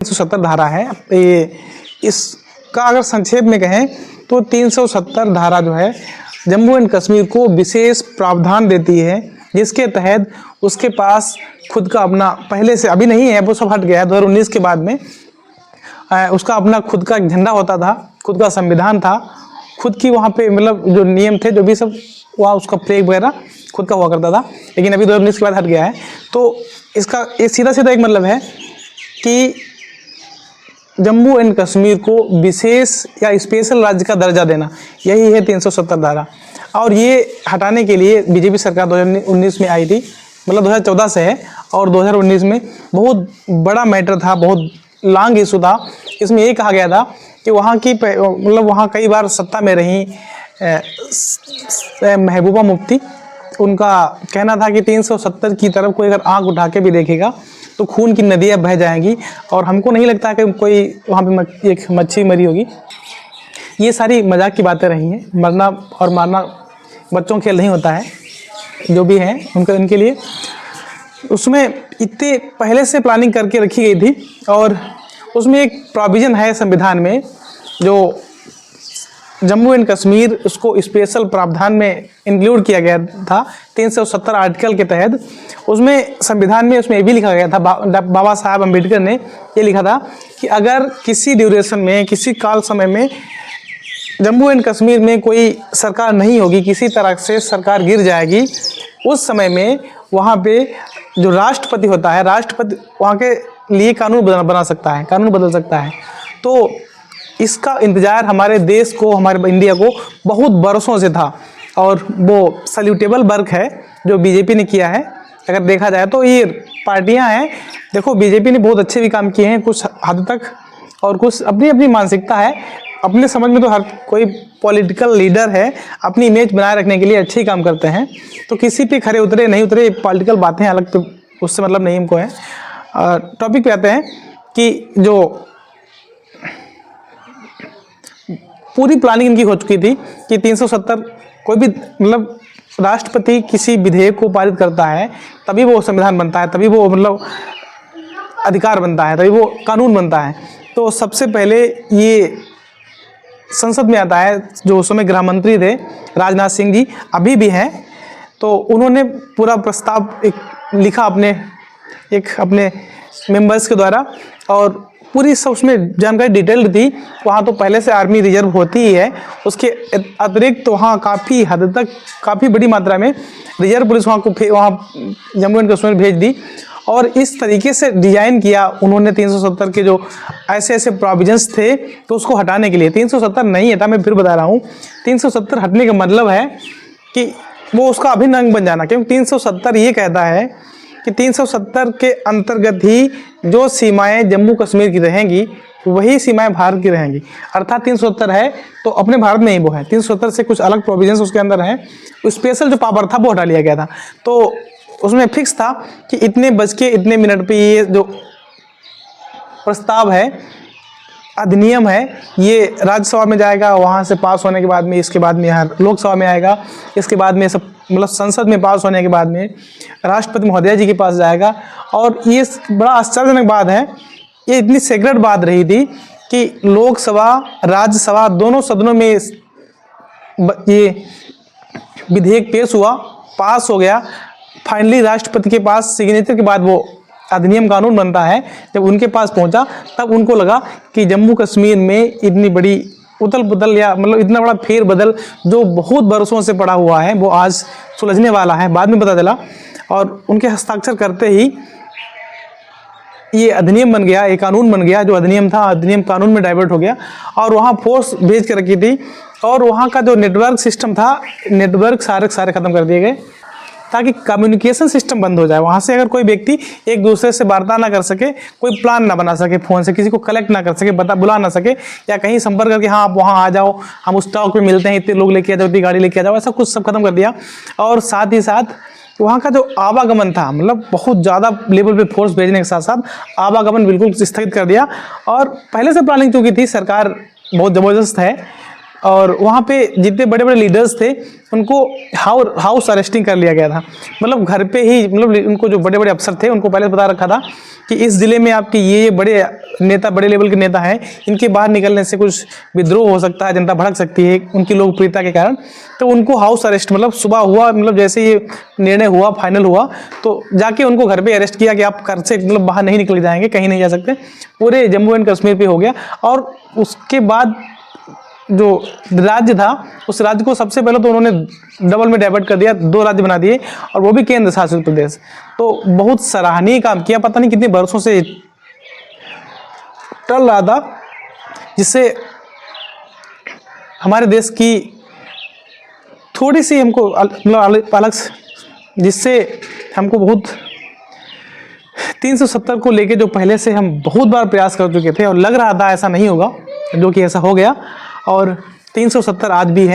370 धारा है ये, इसका अगर संक्षेप में कहें तो 370 धारा जो है जम्मू एंड कश्मीर को विशेष प्रावधान देती है, जिसके तहत उसके पास खुद का अपना, पहले से अभी नहीं है, वो सब हट गया है 2019 के बाद में, उसका अपना खुद का झंडा होता था, खुद का संविधान था, खुद की वहाँ पे मतलब जो नियम थे, जो भी सब वहाँ उसका फ्लैग वगैरह खुद का हुआ करता था, लेकिन अभी 2019 के बाद हट गया है। तो इसका ये सीधा सीधा एक मतलब है कि जम्मू एंड कश्मीर को विशेष या स्पेशल राज्य का दर्जा देना, यही है 370 धारा। और ये हटाने के लिए बीजेपी सरकार 2019 में आई थी, मतलब 2014 से है, और 2019 में बहुत बड़ा मैटर था, बहुत लॉन्ग इशू था। इसमें ये कहा गया था कि वहाँ की मतलब वहाँ कई बार सत्ता में रही महबूबा मुफ्ती, उनका कहना था कि 370 की तरफ कोई अगर आंख उठा के भी देखेगा तो खून की नदियाँ बह जाएंगी, और हमको नहीं लगता कि कोई वहाँ पे एक मच्छी मरी होगी। ये सारी मजाक की बातें रही हैं, मरना और मारना बच्चों खेल नहीं होता है, जो भी है उनके लिए उसमें इतने पहले से प्लानिंग करके रखी गई थी। और उसमें एक प्रोविज़न है संविधान में, जो जम्मू एंड कश्मीर उसको स्पेशल प्रावधान में इंक्लूड किया गया था 370 आर्टिकल के तहत। उसमें संविधान में उसमें ये भी लिखा गया था, बाबा साहब अम्बेडकर ने ये लिखा था कि अगर किसी ड्यूरेशन में, किसी काल समय में जम्मू एंड कश्मीर में कोई सरकार नहीं होगी, किसी तरह से सरकार गिर जाएगी, उस समय में वहाँ पे जो राष्ट्रपति होता है, राष्ट्रपति वहाँ के लिए कानून बना सकता है, कानून बदल सकता है। तो इसका इंतज़ार हमारे देश को, हमारे इंडिया को बहुत बरसों से था, और वो सल्यूटेबल वर्क है जो बीजेपी ने किया है। अगर देखा जाए तो ये पार्टियां हैं, देखो बीजेपी ने बहुत अच्छे भी काम किए हैं कुछ हद तक, और कुछ अपनी अपनी मानसिकता है, अपने समझ में तो हर कोई पॉलिटिकल लीडर है अपनी इमेज बनाए रखने के लिए अच्छे ही काम करते हैं। तो किसी पे खरे उतरे नहीं उतरे पॉलिटिकल बातें अलग, तो उससे मतलब नहीं हमको है। टॉपिक पे आते हैं कि जो पूरी प्लानिंग इनकी हो चुकी थी कि 370 कोई भी मतलब राष्ट्रपति किसी विधेयक को पारित करता है तभी वो संविधान बनता है, तभी वो मतलब अधिकार बनता है, तभी वो कानून बनता है। तो सबसे पहले ये संसद में आता है, जो उस समय गृह मंत्री थे राजनाथ सिंह जी, अभी भी हैं, तो उन्होंने पूरा प्रस्ताव एक लिखा अपने मेंबर्स के द्वारा, और पूरी सब उसमें जानकारी डिटेल्ड थी। वहाँ तो पहले से आर्मी रिजर्व होती ही है, उसके अतिरिक्त तो वहाँ काफ़ी हद तक, काफ़ी बड़ी मात्रा में रिजर्व पुलिस वहाँ जम्मू एंड कश्मीर भेज दी। और इस तरीके से डिज़ाइन किया उन्होंने 370 के जो ऐसे ऐसे प्रोविजंस थे, तो उसको हटाने के लिए 370 नहीं हटा, मैं फिर बता रहा हूँ 370 हटने का मतलब है कि वो उसका अभिन्न अंग बन जाना, क्योंकि 370 ये कहता है कि 370 के अंतर्गत ही जो सीमाएं जम्मू कश्मीर की रहेंगी वही सीमाएं भारत की रहेंगी। अर्थात 370 है तो अपने भारत में ही वो है, 370 से कुछ अलग प्रोविजंस उसके अंदर हैं। स्पेशल जो पावर था वो हटा लिया गया था, तो उसमें फिक्स था कि इतने बज के इतने मिनट पे ये जो प्रस्ताव है, अधिनियम है, ये राज्यसभा में जाएगा, वहाँ से पास होने के बाद में इसके बाद में यहाँ लोकसभा में आएगा, इसके बाद में सब मतलब संसद में पास होने के बाद में राष्ट्रपति महोदया जी के पास जाएगा। और ये बड़ा आश्चर्यजनक बात है, ये इतनी सेक्रेट बात रही थी कि लोकसभा राज्यसभा दोनों सदनों में ये विधेयक पेश हुआ, पास हो गया, फाइनली राष्ट्रपति के पास सिग्नेचर के बाद वो अधिनियम कानून बनता है। जब उनके पास पहुंचा तब उनको लगा कि जम्मू कश्मीर में इतनी बड़ी उथल पुथल या मतलब इतना बड़ा फेर बदल जो बहुत बरसों से पड़ा हुआ है वो आज सुलझने वाला है, बाद में पता चला। और उनके हस्ताक्षर करते ही ये अधिनियम बन गया, ये कानून बन गया। जो अधिनियम था, अधिनियम कानून में डाइवर्ट हो गया, और वहाँ फोर्स भेज के रखी थी, और वहाँ का जो नेटवर्क सिस्टम था, नेटवर्क सारे ख़त्म कर दिए गए ताकि कम्युनिकेशन सिस्टम बंद हो जाए। वहाँ से अगर कोई व्यक्ति एक दूसरे से वार्ता ना कर सके, कोई प्लान ना बना सके, फ़ोन से किसी को कलेक्ट ना कर सके, बुला ना सके, या कहीं संपर्क करके हाँ आप वहाँ आ जाओ, हम उस स्टॉक पे मिलते हैं, इतने लोग लेके आ जाओ, इतनी गाड़ी लेके आ जाओ, ऐसा कुछ सब खत्म कर दिया। और साथ ही साथ वहाँ का जो आवागमन था, मतलब बहुत ज़्यादा लेवल पे फोर्स भेजने के साथ साथ आवागमन बिल्कुल स्थगित कर दिया। और पहले से प्लानिंग चूँकि थी, सरकार बहुत ज़बरदस्त है, और वहाँ पे जितने बड़े बड़े लीडर्स थे उनको हाउस अरेस्टिंग कर लिया गया था। मतलब घर पे ही, मतलब उनको जो बड़े बड़े अफसर थे उनको पहले बता रखा था कि इस ज़िले में आपके ये बड़े नेता, बड़े लेवल के नेता हैं, इनके बाहर निकलने से कुछ विद्रोह हो सकता है, जनता भड़क सकती है उनकी लोकप्रियता के कारण। तो उनको हाउस अरेस्ट, मतलब सुबह हुआ, मतलब जैसे ये निर्णय हुआ, फाइनल हुआ, तो जाके उनको घर पे अरेस्ट किया कि आप घर से मतलब बाहर नहीं निकल जाएंगे, कहीं नहीं जा सकते। पूरे जम्मू एंड कश्मीर पे हो गया। और उसके बाद जो राज्य था, उस राज्य को सबसे पहले तो उन्होंने डबल में डाइवर्ट कर दिया, 2 राज्य बना दिए, और वो भी केंद्र शासित प्रदेश। तो बहुत सराहनीय काम किया, पता नहीं कितने बरसों से टल रहा था, जिससे हमारे देश की थोड़ी सी हमको अलग, जिससे हमको बहुत 370 को लेके जो पहले से हम बहुत बार प्रयास कर चुके थे और लग रहा था ऐसा नहीं होगा, जो कि ऐसा हो गया। और 370 आज भी है।